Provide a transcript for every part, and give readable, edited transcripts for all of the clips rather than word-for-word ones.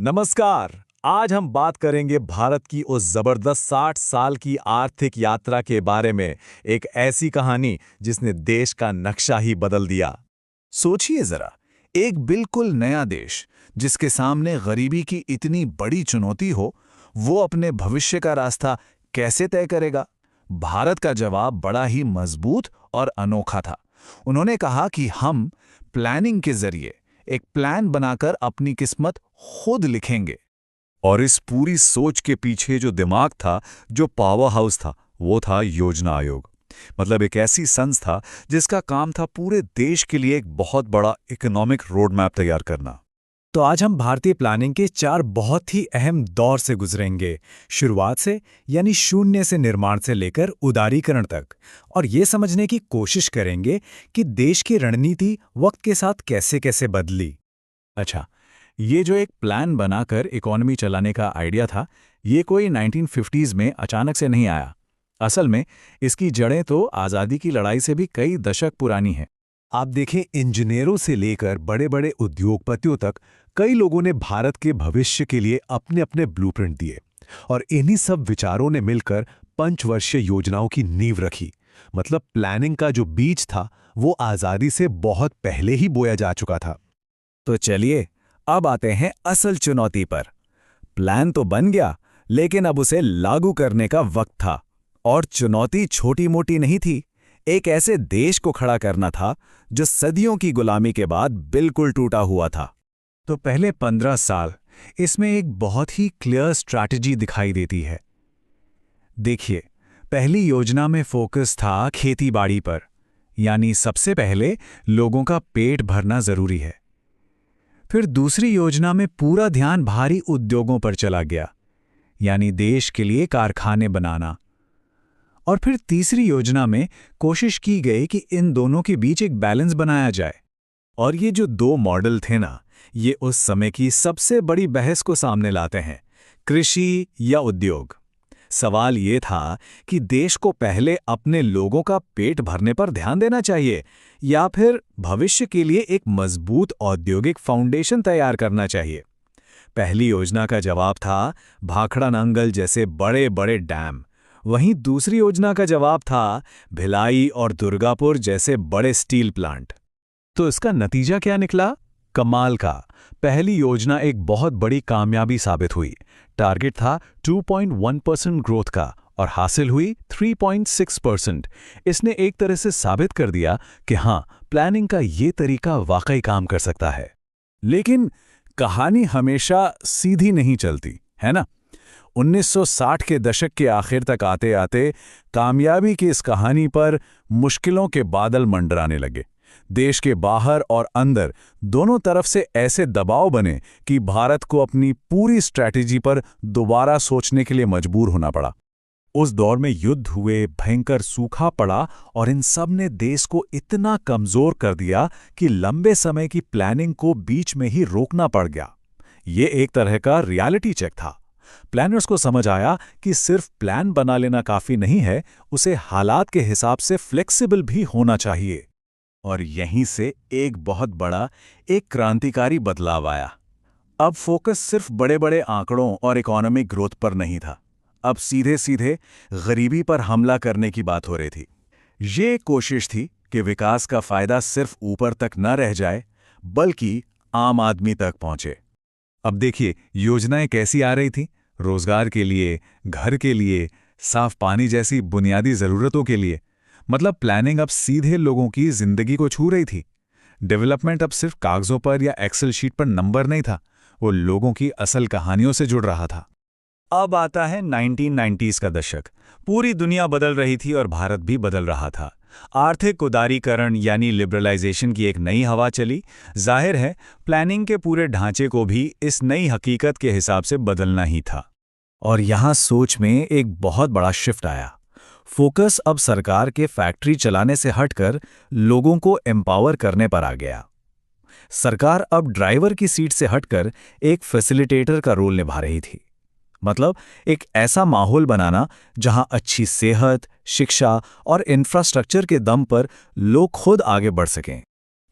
नमस्कार। आज हम बात करेंगे भारत की उस जबरदस्त 60 साल की आर्थिक यात्रा के बारे में। एक ऐसी कहानी जिसने देश का नक्शा ही बदल दिया। सोचिए जरा, एक बिल्कुल नया देश जिसके सामने गरीबी की इतनी बड़ी चुनौती हो, वो अपने भविष्य का रास्ता कैसे तय करेगा? भारत का जवाब बड़ा ही मजबूत और अनोखा था। उन्होंने कहा कि हम प्लानिंग के जरिए एक प्लान बनाकर अपनी किस्मत खुद लिखेंगे। और इस पूरी सोच के पीछे जो दिमाग था, जो पावर हाउस था, वो था योजना आयोग। मतलब एक ऐसी संस्था जिसका काम था पूरे देश के लिए एक बहुत बड़ा इकोनॉमिक रोड मैप तैयार करना। तो आज हम भारतीय प्लानिंग के 4 बहुत ही अहम दौर से गुजरेंगे। शुरुआत से, यानी शून्य से निर्माण से लेकर उदारीकरण तक। और ये समझने की कोशिश करेंगे कि देश की रणनीति वक्त के साथ कैसे कैसे बदली। अच्छा, ये जो एक प्लान बनाकर इकोनॉमी चलाने का आइडिया था, ये कोई 1950s में अचानक से नहीं आया। असल में इसकी जड़ें तो आज़ादी की लड़ाई से भी कई दशक पुरानी हैं। आप देखें, इंजीनियरों से लेकर बड़े बड़े उद्योगपतियों तक कई लोगों ने भारत के भविष्य के लिए अपने अपने ब्लूप्रिंट दिए। और इन्हीं सब विचारों ने मिलकर पंचवर्षीय योजनाओं की नींव रखी। मतलब प्लानिंग का जो बीज था वो आज़ादी से बहुत पहले ही बोया जा चुका था। तो चलिए, अब आते हैं असल चुनौती पर। प्लान तो बन गया, लेकिन अब उसे लागू करने का वक्त था। और चुनौती छोटी मोटी नहीं थी। एक ऐसे देश को खड़ा करना था जो सदियों की गुलामी के बाद बिल्कुल टूटा हुआ था। तो पहले 15 साल, इसमें एक बहुत ही क्लियर स्ट्रैटेजी दिखाई देती है। देखिए, पहली योजना में फोकस था खेती-बाड़ी पर, यानी सबसे पहले लोगों का पेट भरना जरूरी है। फिर दूसरी योजना में पूरा ध्यान भारी उद्योगों पर चला गया, यानी देश के लिए कारखाने बनाना। और फिर तीसरी योजना में कोशिश की गई कि इन दोनों के बीच एक बैलेंस बनाया जाए। और ये जो 2 मॉडल थे ना, ये उस समय की सबसे बड़ी बहस को सामने लाते हैं, कृषि या उद्योग। सवाल ये था कि देश को पहले अपने लोगों का पेट भरने पर ध्यान देना चाहिए या फिर भविष्य के लिए एक मजबूत औद्योगिक फाउंडेशन तैयार करना चाहिए। पहली योजना का जवाब था भाखड़ा नंगल जैसे बड़े बड़े डैम। वहीं दूसरी योजना का जवाब था भिलाई और दुर्गापुर जैसे बड़े स्टील प्लांट। तो इसका नतीजा क्या निकला? कमाल का। पहली योजना एक बहुत बड़ी कामयाबी साबित हुई। टारगेट था 2.1% ग्रोथ का और हासिल हुई 3.6%। इसने एक तरह से साबित कर दिया कि हाँ, प्लानिंग का ये तरीका वाकई काम कर सकता है। लेकिन कहानी हमेशा सीधी नहीं चलती, है ना? 1960 के दशक के आखिर तक आते आते कामयाबी की इस कहानी पर मुश्किलों के बादल मंडराने लगे। देश के बाहर और अंदर दोनों तरफ से ऐसे दबाव बने कि भारत को अपनी पूरी स्ट्रैटेजी पर दोबारा सोचने के लिए मजबूर होना पड़ा। उस दौर में युद्ध हुए, भयंकर सूखा पड़ा और इन सब ने देश को इतना कमजोर कर दिया कि लंबे समय की प्लानिंग को बीच में ही रोकना पड़ गया। ये एक तरह का रियलिटी चेक था। प्लानर्स को समझ आया कि सिर्फ प्लान बना लेना काफी नहीं है, उसे हालात के हिसाब से फ्लेक्सिबल भी होना चाहिए। और यहीं से एक बहुत बड़ा, एक क्रांतिकारी बदलाव आया। अब फोकस सिर्फ बड़े बड़े आंकड़ों और इकोनॉमिक ग्रोथ पर नहीं था। अब सीधे सीधे गरीबी पर हमला करने की बात हो रही थी। ये कोशिश थी कि विकास का फायदा सिर्फ ऊपर तक न रह जाए, बल्कि आम आदमी तक पहुंचे। अब देखिए, योजनाएं कैसी आ रही थी? रोजगार के लिए, घर के लिए, साफ पानी जैसी बुनियादी जरूरतों के लिए। मतलब प्लानिंग अब सीधे लोगों की जिंदगी को छू रही थी। डेवलपमेंट अब सिर्फ कागजों पर या एक्सेल शीट पर नंबर नहीं था, वो लोगों की असल कहानियों से जुड़ रहा था। अब आता है 1990s का दशक। पूरी दुनिया बदल रही थी और भारत भी बदल रहा था। आर्थिक उदारीकरण यानी लिबरलाइजेशन की एक नई हवा चली। जाहिर है, प्लानिंग के पूरे ढांचे को भी इस नई हकीकत के हिसाब से बदलना ही था। और यहाँ सोच में एक बहुत बड़ा शिफ्ट आया। फोकस अब सरकार के फैक्ट्री चलाने से हटकर लोगों को एम्पावर करने पर आ गया। सरकार अब ड्राइवर की सीट से हटकर एक फैसिलिटेटर का रोल निभा रही थी। मतलब एक ऐसा माहौल बनाना जहां अच्छी सेहत, शिक्षा और इंफ्रास्ट्रक्चर के दम पर लोग खुद आगे बढ़ सकें।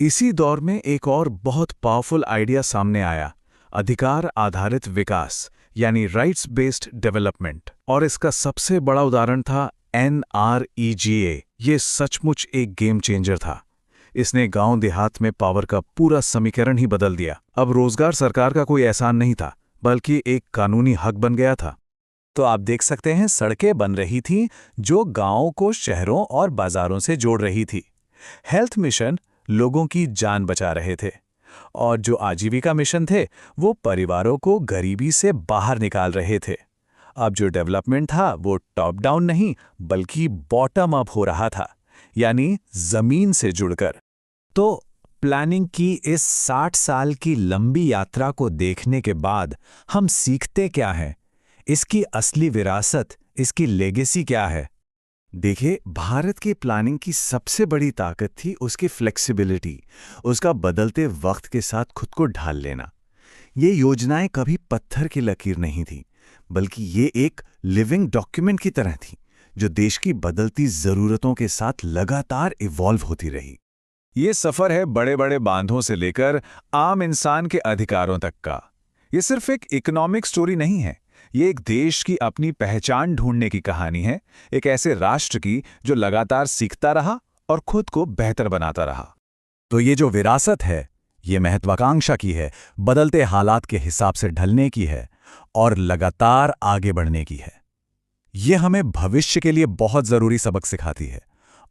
इसी दौर में एक और बहुत पावरफुल आइडिया सामने आया, अधिकार आधारित विकास यानी राइट्स बेस्ड डेवलपमेंट। और इसका सबसे बड़ा उदाहरण था NREGA। ये सचमुच एक गेम चेंजर था। इसने गांव देहात में पावर का पूरा समीकरण ही बदल दिया। अब रोजगार सरकार का कोई एहसान नहीं था, बल्कि एक कानूनी हक बन गया था। तो आप देख सकते हैं, सड़कें बन रही थीं जो गांवों को शहरों और बाजारों से जोड़ रही थी। हेल्थ मिशन लोगों की जान बचा रहे थे, और जो आजीविका मिशन थे वो परिवारों को गरीबी से बाहर निकाल रहे थे। अब जो डेवलपमेंट था वो टॉप डाउन नहीं बल्कि बॉटम अप हो रहा था, यानी जमीन से जुड़कर। तो प्लानिंग की इस 60 साल की लंबी यात्रा को देखने के बाद हम सीखते क्या हैं? इसकी असली विरासत, इसकी लेगेसी क्या है? देखिए, भारत की प्लानिंग की सबसे बड़ी ताकत थी उसकी फ्लेक्सिबिलिटी, उसका बदलते वक्त के साथ खुद को ढाल लेना। ये योजनाएं कभी पत्थर की लकीर नहीं थी, बल्कि ये एक लिविंग डॉक्यूमेंट की तरह थी, जो देश की बदलती ज़रूरतों के साथ लगातार इवॉल्व होती रही। ये सफ़र है बड़े बड़े बांधों से लेकर आम इंसान के अधिकारों तक का। ये सिर्फ एक इकोनॉमिक स्टोरी नहीं है, ये एक देश की अपनी पहचान ढूंढने की कहानी है, एक ऐसे राष्ट्र की जो लगातार सीखता रहा और खुद को बेहतर बनाता रहा। तो ये जो विरासत है, ये महत्वाकांक्षा की है, बदलते हालात के हिसाब से ढलने की है और लगातार आगे बढ़ने की है। ये हमें भविष्य के लिए बहुत ज़रूरी सबक सिखाती है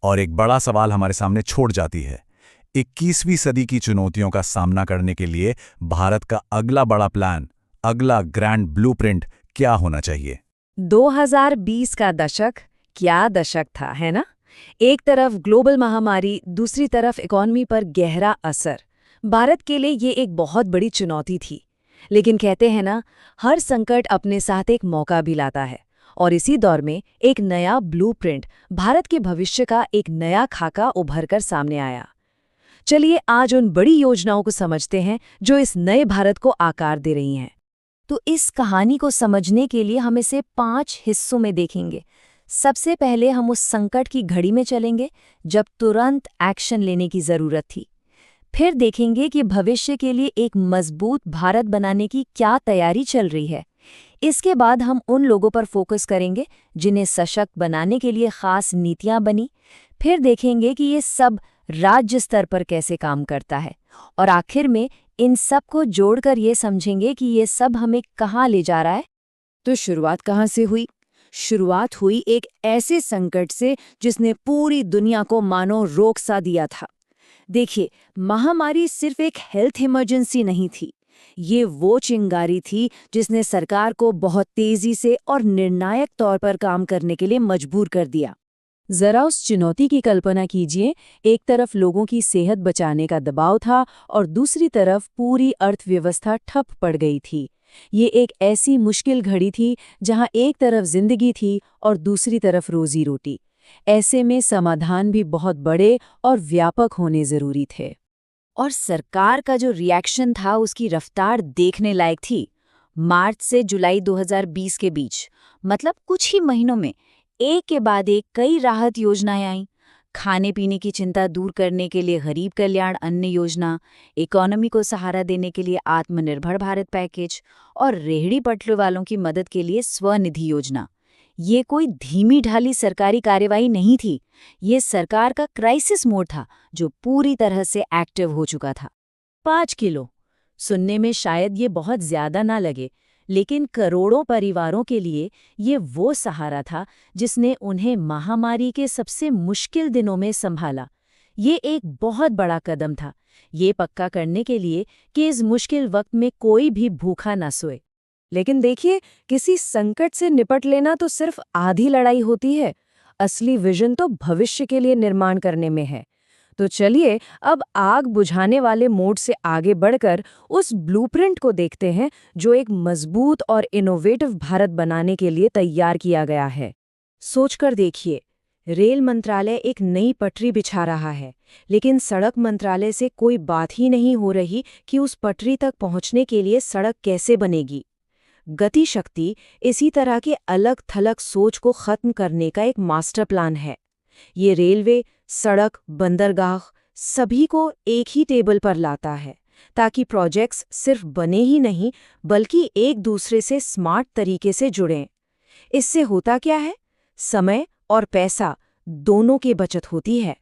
और एक बड़ा सवाल हमारे सामने छोड़ जाती है। 21वीं सदी की चुनौतियों का सामना करने के लिए भारत का अगला बड़ा प्लान, अगला ग्रैंड ब्लूप्रिंट क्या होना चाहिए? 2020 का दशक क्या दशक था, है ना? एक तरफ ग्लोबल महामारी, दूसरी तरफ इकोनॉमी पर गहरा असर। भारत के लिए ये एक बहुत बड़ी चुनौती थी। लेकिन कहते हैं ना, हर संकट अपने साथ एक मौका भी लाता है। और इसी दौर में एक नया ब्लूप्रिंट, भारत के भविष्य का एक नया खाका उभर कर सामने आया। चलिए आज उन बड़ी योजनाओं को समझते हैं जो इस नए भारत को आकार दे रही हैं। तो इस कहानी को समझने के लिए हम इसे 5 हिस्सों में देखेंगे। सबसे पहले हम उस संकट की घड़ी में चलेंगे जब तुरंत एक्शन लेने की जरूरत थी। फिर देखेंगे कि भविष्य के लिए एक मजबूत भारत बनाने की क्या तैयारी चल रही है। इसके बाद हम उन लोगों पर फोकस करेंगे जिन्हें सशक्त बनाने के लिए खास नीतियां बनी। फिर देखेंगे कि ये सब राज्य स्तर पर कैसे काम करता है, और आखिर में इन सब को जोड़कर ये समझेंगे कि ये सब हमें कहाँ ले जा रहा है। तो शुरुआत कहाँ से हुई? शुरुआत हुई एक ऐसे संकट से जिसने पूरी दुनिया को मानो रोक सा दिया था। देखिए, महामारी सिर्फ एक हेल्थ इमरजेंसी नहीं थी, ये वो चिंगारी थी जिसने सरकार को बहुत तेजी से और निर्णायक तौर पर काम करने के लिए मजबूर कर दिया। जरा उस चुनौती की कल्पना कीजिए, एक तरफ लोगों की सेहत बचाने का दबाव था और दूसरी तरफ पूरी अर्थव्यवस्था ठप पड़ गई थी। ये एक ऐसी मुश्किल घड़ी थी जहां एक तरफ जिंदगी थी और दूसरी तरफ रोजी रोटी। ऐसे में समाधान भी बहुत बड़े और व्यापक होने जरूरी थे। और सरकार का जो रिएक्शन था उसकी रफ्तार देखने लायक थी। मार्च से जुलाई 2020 के बीच, मतलब कुछ ही महीनों में एक के बाद एक कई राहत योजनाएं आईं। खाने पीने की चिंता दूर करने के लिए गरीब कल्याण अन्न योजना, इकोनॉमी को सहारा देने के लिए आत्मनिर्भर भारत पैकेज और रेहड़ी पटरी वालों की मदद के लिए स्वनिधि योजना। ये कोई धीमी ढाली सरकारी कार्यवाही नहीं थी, ये सरकार का क्राइसिस मोड था जो पूरी तरह से एक्टिव हो चुका था। 5 किलो सुनने में शायद ये बहुत ज्यादा ना लगे, लेकिन करोड़ों परिवारों के लिए ये वो सहारा था जिसने उन्हें महामारी के सबसे मुश्किल दिनों में संभाला। ये एक बहुत बड़ा कदम था, ये पक्का करने के लिए कि इस मुश्किल वक्त में कोई भी भूखा न सोए। लेकिन देखिए, किसी संकट से निपट लेना तो सिर्फ आधी लड़ाई होती है, असली विजन तो भविष्य के लिए निर्माण करने में है। तो चलिए अब आग बुझाने वाले मोड से आगे बढ़कर उस ब्लूप्रिंट को देखते हैं जो एक मजबूत और इनोवेटिव भारत बनाने के लिए तैयार किया गया है। सोचकर देखिए, रेल मंत्रालय एक नई पटरी बिछा रहा है, लेकिन सड़क मंत्रालय से कोई बात ही नहीं हो रही कि उस पटरी तक पहुंचने के लिए सड़क कैसे बनेगी। गति शक्ति इसी तरह के अलग थलग सोच को खत्म करने का एक मास्टर प्लान है। ये रेलवे, सड़क, बंदरगाह सभी को एक ही टेबल पर लाता है, ताकि प्रोजेक्ट्स सिर्फ बने ही नहीं बल्कि एक दूसरे से स्मार्ट तरीके से जुड़ें। इससे होता क्या है? समय और पैसा दोनों की बचत होती है।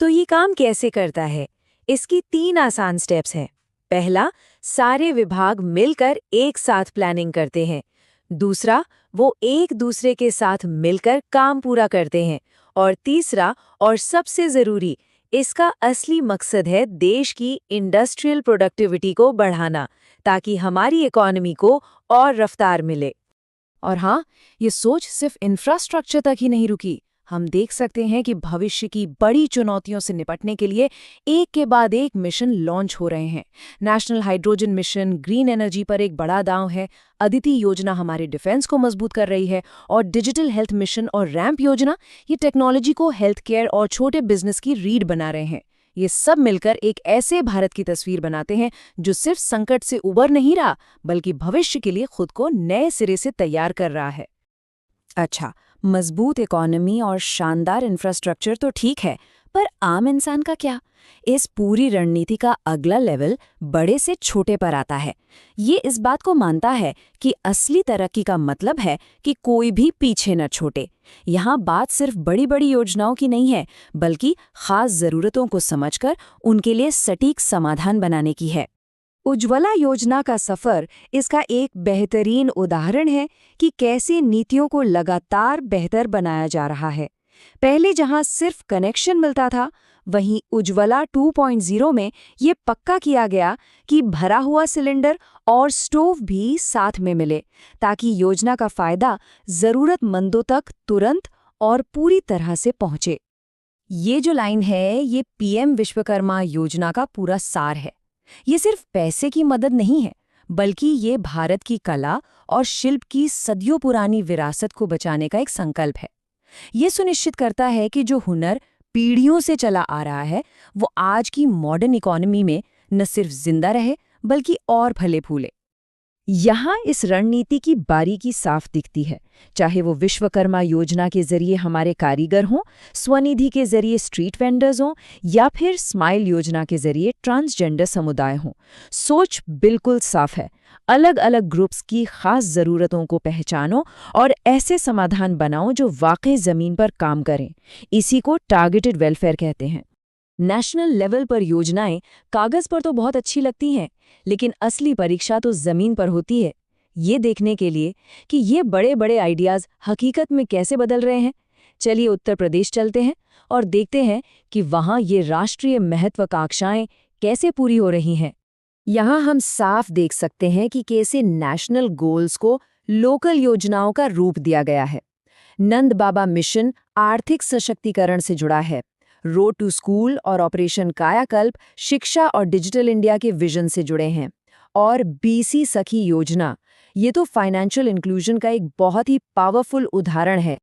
तो ये काम कैसे करता है? इसकी 3 आसान स्टेप्स हैं। पहला, सारे विभाग मिलकर एक साथ प्लानिंग करते हैं। दूसरा, वो एक दूसरे के साथ मिलकर काम पूरा करते हैं। और तीसरा और सबसे ज़रूरी, इसका असली मकसद है देश की इंडस्ट्रियल प्रोडक्टिविटी को बढ़ाना, ताकि हमारी इकोनॉमी को और रफ्तार मिले। और हाँ, ये सोच सिर्फ इंफ्रास्ट्रक्चर तक ही नहीं रुकी। हम देख सकते हैं कि भविष्य की बड़ी चुनौतियों से निपटने के लिए एक के बाद एक मिशन लॉन्च हो रहे हैं। National hydrogen mission, green energy पर एक बड़ा दांव है, अदिति योजना हमारे डिफेंस को मजबूत कर रही है, और डिजिटल हेल्थ मिशन और रैंप योजना ये टेक्नोलॉजी को हेल्थ केयर और छोटे बिजनेस की रीढ़ बना रहे हैं। ये सब मिलकर एक ऐसे भारत की तस्वीर बनाते हैं जो सिर्फ संकट से उबर नहीं रहा, बल्कि भविष्य के लिए खुद को नए सिरे से तैयार कर रहा है। अच्छा, मजबूत इकोनॉमी और शानदार इंफ्रास्ट्रक्चर तो ठीक है, पर आम इंसान का क्या? इस पूरी रणनीति का अगला लेवल बड़े से छोटे पर आता है। ये इस बात को मानता है कि असली तरक्की का मतलब है कि कोई भी पीछे न छोटे। यहाँ बात सिर्फ बड़ी बड़ी योजनाओं की नहीं है, बल्कि खास ज़रूरतों को समझकर उनके लिए सटीक समाधान बनाने की है। उज्ज्वला योजना का सफर इसका एक बेहतरीन उदाहरण है कि कैसे नीतियों को लगातार बेहतर बनाया जा रहा है। पहले जहां सिर्फ कनेक्शन मिलता था, वहीं उज्ज्वला 2.0 में ये पक्का किया गया कि भरा हुआ सिलेंडर और स्टोव भी साथ में मिले, ताकि योजना का फायदा जरूरतमंदों तक तुरंत और पूरी तरह से पहुंचे। ये जो लाइन है, ये पीएम विश्वकर्मा योजना का पूरा सार है। ये सिर्फ पैसे की मदद नहीं है, बल्कि ये भारत की कला और शिल्प की सदियों पुरानी विरासत को बचाने का एक संकल्प है। ये सुनिश्चित करता है कि जो हुनर पीढ़ियों से चला आ रहा है, वो आज की मॉडर्न इकोनॉमी में न सिर्फ जिंदा रहे, बल्कि और फले फूले। यहाँ इस रणनीति की बारीकी साफ दिखती है, चाहे वो विश्वकर्मा योजना के जरिए हमारे कारीगर हों, स्वनिधि के जरिए स्ट्रीट वेंडर्स हों, या फिर स्माइल योजना के जरिए ट्रांसजेंडर समुदाय हों। सोच बिल्कुल साफ है। अलग अलग ग्रुप्स की खास ज़रूरतों को पहचानो और ऐसे समाधान बनाओ जो वाकई ज़मीन पर काम करें। इसी को टारगेटेड वेलफेयर कहते हैं। नेशनल लेवल पर योजनाएं कागज पर तो बहुत अच्छी लगती हैं, लेकिन असली परीक्षा तो जमीन पर होती है, ये देखने के लिए कि ये बड़े बड़े आइडियाज हकीकत में कैसे बदल रहे हैं। चलिए उत्तर प्रदेश चलते हैं और देखते हैं कि वहाँ ये राष्ट्रीय महत्वाकांक्षाएं कैसे पूरी हो रही हैं। यहाँ हम साफ देख सकते हैं कि कैसे नेशनल गोल्स को लोकल योजनाओं का रूप दिया गया है। नंद बाबा मिशन आर्थिक सशक्तिकरण से जुड़ा है। रोड टू स्कूल और ऑपरेशन कायाकल्प शिक्षा और डिजिटल इंडिया के विजन से जुड़े हैं। और बीसी सखी योजना, ये तो फाइनेंशियल इंक्लूजन का एक बहुत ही पावरफुल उदाहरण है।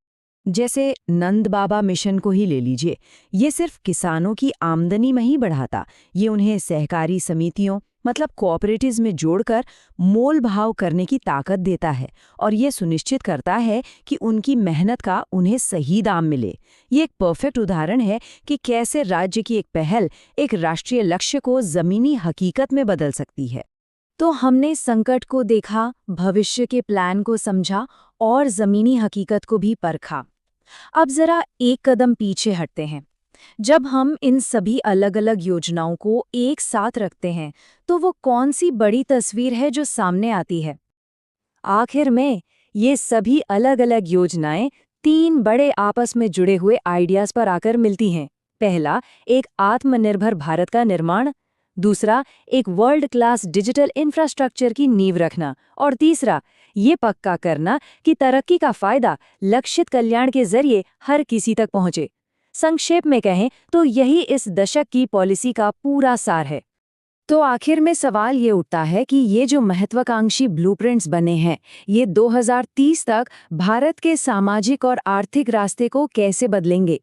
जैसे नंद बाबा मिशन को ही ले लीजिए, ये सिर्फ किसानों की आमदनी में ही बढ़ाता, ये उन्हें सहकारी समितियों मतलब कोऑपरेटिव्स में जोड़कर मोल भाव करने की ताकत देता है, और ये सुनिश्चित करता है कि उनकी मेहनत का उन्हें सही दाम मिले। ये एक परफेक्ट उदाहरण है कि कैसे राज्य की एक पहल एक राष्ट्रीय लक्ष्य को ज़मीनी हकीकत में बदल सकती है। तो हमने संकट को देखा, भविष्य के प्लान को समझा और ज़मीनी हकीकत को भी परखा। अब जरा एक कदम पीछे हटते हैं। जब हम इन सभी अलग अलग योजनाओं को एक साथ रखते हैं, तो वो कौन सी बड़ी तस्वीर है जो सामने आती है? आखिर में ये सभी अलग अलग योजनाएं 3 बड़े आपस में जुड़े हुए आइडियाज पर आकर मिलती हैं। पहला, एक आत्मनिर्भर भारत का निर्माण। दूसरा, एक वर्ल्ड क्लास डिजिटल इंफ्रास्ट्रक्चर की नींव रखना। और तीसरा, ये पक्का करना कि तरक्की का फायदा लक्षित कल्याण के जरिए हर किसी तक पहुंचे। संक्षेप में कहें तो यही इस दशक की पॉलिसी का पूरा सार है। तो आखिर में सवाल ये उठता है कि ये जो महत्वाकांक्षी ब्लूप्रिंट्स बने हैं, ये 2030 तक भारत के सामाजिक और आर्थिक रास्ते को कैसे बदलेंगे?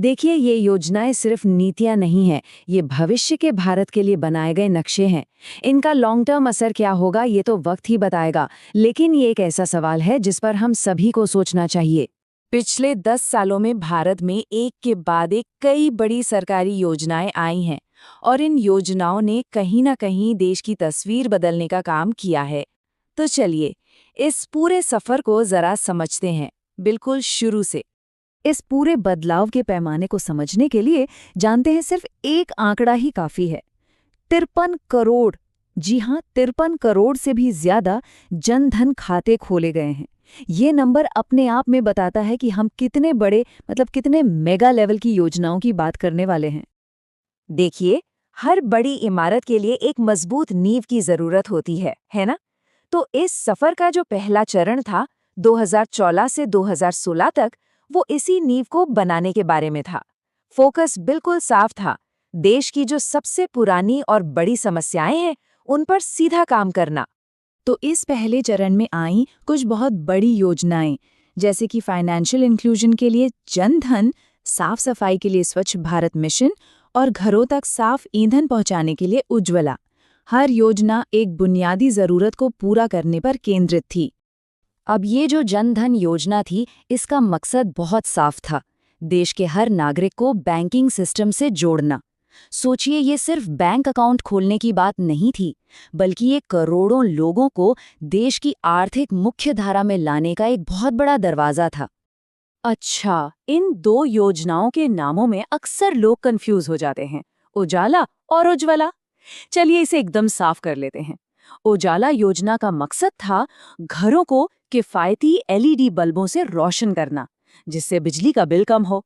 देखिए, ये योजनाएं सिर्फ नीतियां नहीं हैं, ये भविष्य के भारत के लिए बनाए गए नक्शे हैं। इनका लॉन्ग टर्म असर क्या होगा, ये तो वक्त ही बताएगा, लेकिन ये एक ऐसा सवाल है जिस पर हम सभी को सोचना चाहिए। पिछले 10 सालों में भारत में एक के बाद एक कई बड़ी सरकारी योजनाएं आई हैं, और इन योजनाओं ने कहीं ना कहीं देश की तस्वीर बदलने का काम किया है। तो चलिए इस पूरे सफर को जरा समझते हैं, बिल्कुल शुरू से। इस पूरे बदलाव के पैमाने को समझने के लिए जानते हैं सिर्फ एक आंकड़ा ही काफी है। 53 करोड़, जी हां 53 करोड़ से भी ज्यादा जनधन खाते खोले गए हैं। ये नंबर अपने आप में बताता है कि हम कितने बड़े कितने मेगा लेवल की योजनाओं की बात करने वाले हैं। देखिए, हर बड़ी इमारत के लिए एक मजबूत नींव की जरूरत होती है ना? तो इस सफर का जो पहला चरण था 2014 से 2016 तक, वो इसी नींव को बनाने के बारे में था। फोकस बिल्कुल साफ था, देश की जो सबसे पुरानी और बड़ी समस्याएं हैं उन पर सीधा काम करना। तो इस पहले चरण में आई कुछ बहुत बड़ी योजनाएं, जैसे कि फाइनेंशियल इंक्लूजन के लिए जनधन, साफ सफाई के लिए स्वच्छ भारत मिशन और घरों तक साफ ईंधन पहुंचाने के लिए उज्ज्वला। हर योजना एक बुनियादी जरूरत को पूरा करने पर केंद्रित थी। अब ये जो जनधन योजना थी, इसका मकसद बहुत साफ था, देश के हर नागरिक को बैंकिंग सिस्टम से जोड़ना। सोचिए, ये सिर्फ बैंक अकाउंट खोलने की बात नहीं थी, बल्कि ये करोड़ों लोगों को देश की आर्थिक मुख्यधारा में लाने का एक बहुत बड़ा दरवाजा था। अच्छा, इन दो योजनाओं के नामों में अक्सर लोग कंफ्यूज हो जाते हैं, उजाला और उज्ज्वला। चलिए इसे एकदम साफ कर लेते हैं। उजाला योजना का मकसद था घरों को किफायती एलईडी बल्बों से रोशन करना, जिससे बिजली का बिल कम हो।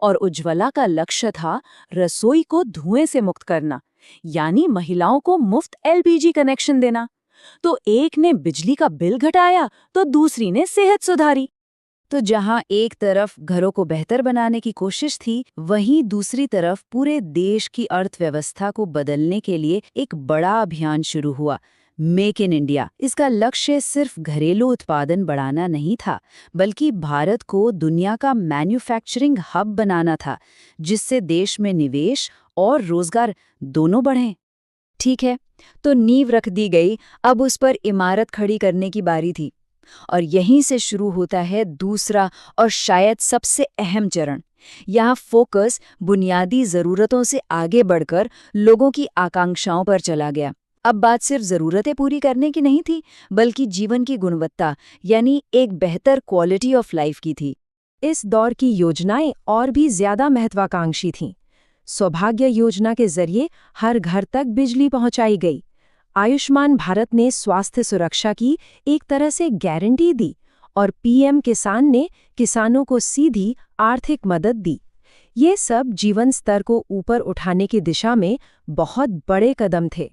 और उज्ज्वला का लक्ष्य था रसोई को धुएं से मुक्त करना, यानी महिलाओं को मुफ्त एलपीजी कनेक्शन देना। तो एक ने बिजली का बिल घटाया तो दूसरी ने सेहत सुधारी। तो जहां एक तरफ घरों को बेहतर बनाने की कोशिश थी, वहीं दूसरी तरफ पूरे देश की अर्थव्यवस्था को बदलने के लिए एक बड़ा अभियान शुरू हुआ, मेक इन इंडिया। इसका लक्ष्य सिर्फ घरेलू उत्पादन बढ़ाना नहीं था, बल्कि भारत को दुनिया का मैन्युफैक्चरिंग हब बनाना था, जिससे देश में निवेश और रोजगार दोनों बढ़ें। ठीक है, तो नींव रख दी गई, अब उस पर इमारत खड़ी करने की बारी थी। और यहीं से शुरू होता है दूसरा और शायद सबसे अहम चरण। यहाँ फोकस बुनियादी जरूरतों से आगे बढ़कर लोगों की आकांक्षाओं पर चला गया। अब बात सिर्फ जरूरतें पूरी करने की नहीं थी, बल्कि जीवन की गुणवत्ता, यानी एक बेहतर क्वालिटी ऑफ लाइफ की थी। इस दौर की योजनाएं और भी ज्यादा महत्वाकांक्षी थीं। सौभाग्य योजना के जरिए हर घर तक बिजली पहुंचाई गई। आयुष्मान भारत ने स्वास्थ्य सुरक्षा की एक तरह से गारंटी दी, और पीएम किसान ने किसानों को सीधी आर्थिक मदद दी। ये सब जीवन स्तर को ऊपर उठाने की दिशा में बहुत बड़े कदम थे।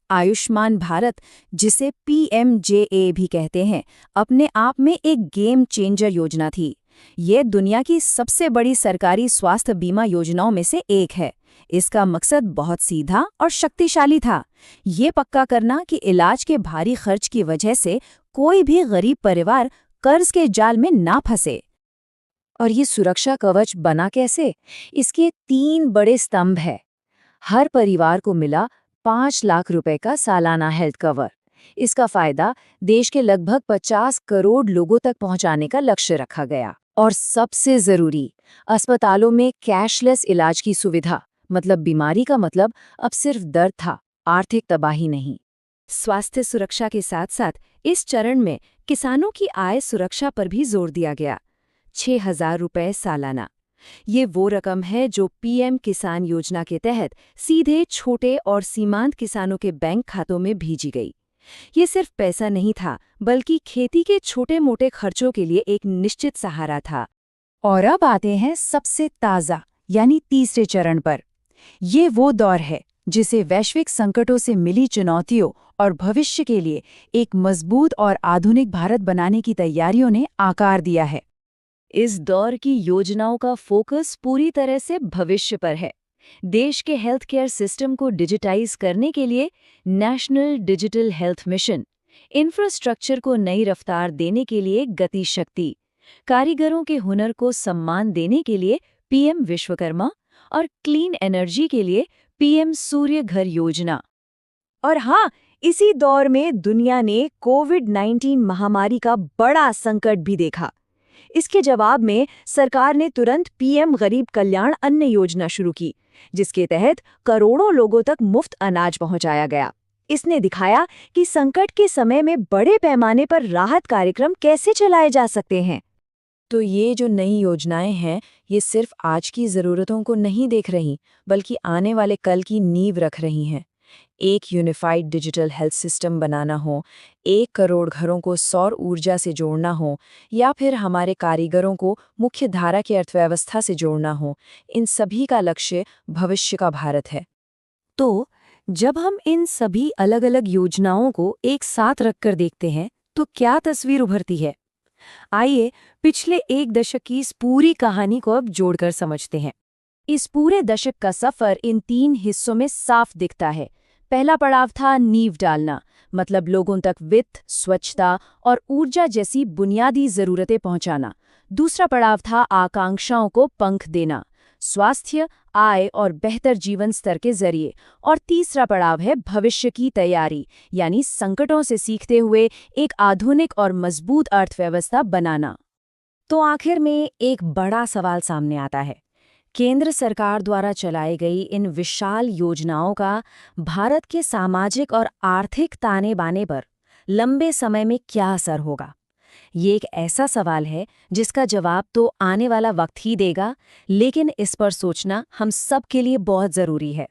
आयुष्मान भारत, जिसे पीएमजेए भी कहते हैं, अपने आप में एक गेम चेंजर योजना थी। ये दुनिया की सबसे बड़ी सरकारी स्वास्थ्य बीमा योजनाओं में से एक है। इसका मकसद बहुत सीधा और शक्तिशाली था, ये पक्का करना कि इलाज के भारी खर्च की वजह से कोई भी गरीब परिवार कर्ज के जाल में ना फंसे। और ये सुरक्षा कवच बना कैसे? इसके 3 बड़े स्तंभ हैं। हर परिवार को मिला 5 लाख रुपए का सालाना हेल्थ कवर। इसका फायदा देश के लगभग 50 करोड़ लोगों तक पहुंचाने का लक्ष्य रखा गया। और सबसे जरूरी, अस्पतालों में कैशलेस इलाज की सुविधा। बीमारी का मतलब अब सिर्फ दर्द था, आर्थिक तबाही नहीं। स्वास्थ्य सुरक्षा के साथ साथ इस चरण में किसानों की आय सुरक्षा पर भी जोर दिया गया। 6,000 रुपए सालाना। ये वो रकम है जो पीएम किसान योजना के तहत सीधे छोटे और सीमांत किसानों के बैंक खातों में भेजी गई। ये सिर्फ पैसा नहीं था, बल्कि खेती के छोटे मोटे खर्चों के लिए एक निश्चित सहारा था। और अब आते हैं सबसे ताज़ा, यानी तीसरे चरण पर। ये वो दौर है जिसे वैश्विक संकटों से मिली चुनौतियों और भविष्य के लिए एक मजबूत और आधुनिक भारत बनाने की तैयारियों ने आकार दिया है। इस दौर की योजनाओं का फोकस पूरी तरह से भविष्य पर है। देश के हेल्थ केयर सिस्टम को डिजिटाइज करने के लिए national digital health mission, infrastructure को नई रफ्तार देने के लिए गति शक्ति, कारीगरों के हुनर को सम्मान देने के लिए पीएम विश्वकर्मा और क्लीन एनर्जी के लिए पीएम सूर्य घर योजना। और हाँ, इसी दौर में दुनिया ने कोविड-19 महामारी का बड़ा संकट भी देखा। इसके जवाब में सरकार ने तुरंत पीएम गरीब कल्याण अन्न योजना शुरू की, जिसके तहत करोड़ों लोगों तक मुफ्त अनाज पहुंचाया गया। इसने दिखाया कि संकट के समय में बड़े पैमाने पर राहत कार्यक्रम कैसे चलाए जा सकते हैं। तो ये जो नई योजनाएं हैं, ये सिर्फ आज की ज़रूरतों को नहीं देख रही, बल्कि आने वाले कल की नींव रख रही हैं। एक यूनिफाइड डिजिटल हेल्थ सिस्टम बनाना हो, 1 करोड़ घरों को सौर ऊर्जा से जोड़ना हो, या फिर हमारे कारीगरों को मुख्य धारा की अर्थव्यवस्था से जोड़ना हो, इन सभी का लक्ष्य भविष्य का भारत है। तो जब हम इन सभी अलग-अलग योजनाओं को एक साथ रखकर देखते हैं, तो क्या तस्वीर उभरती है? आइए पिछले 1 दशक की इस पूरी कहानी को अब जोड़कर समझते हैं। इस पूरे दशक का सफर इन 3 हिस्सों में साफ दिखता है। पहला पड़ाव था नींव डालना, मतलब लोगों तक वित्त, स्वच्छता और ऊर्जा जैसी बुनियादी जरूरतें पहुंचाना। दूसरा पड़ाव था आकांक्षाओं को पंख देना, स्वास्थ्य, आय और बेहतर जीवन स्तर के जरिए। और तीसरा पड़ाव है भविष्य की तैयारी, यानी संकटों से सीखते हुए एक आधुनिक और मजबूत अर्थव्यवस्था बनाना। तो आखिर में एक बड़ा सवाल सामने आता है। केंद्र सरकार द्वारा चलाई गई इन विशाल योजनाओं का भारत के सामाजिक और आर्थिक ताने-बाने पर लंबे समय में क्या असर होगा? ये एक ऐसा सवाल है जिसका जवाब तो आने वाला वक्त ही देगा, लेकिन इस पर सोचना हम सब के लिए बहुत ज़रूरी है।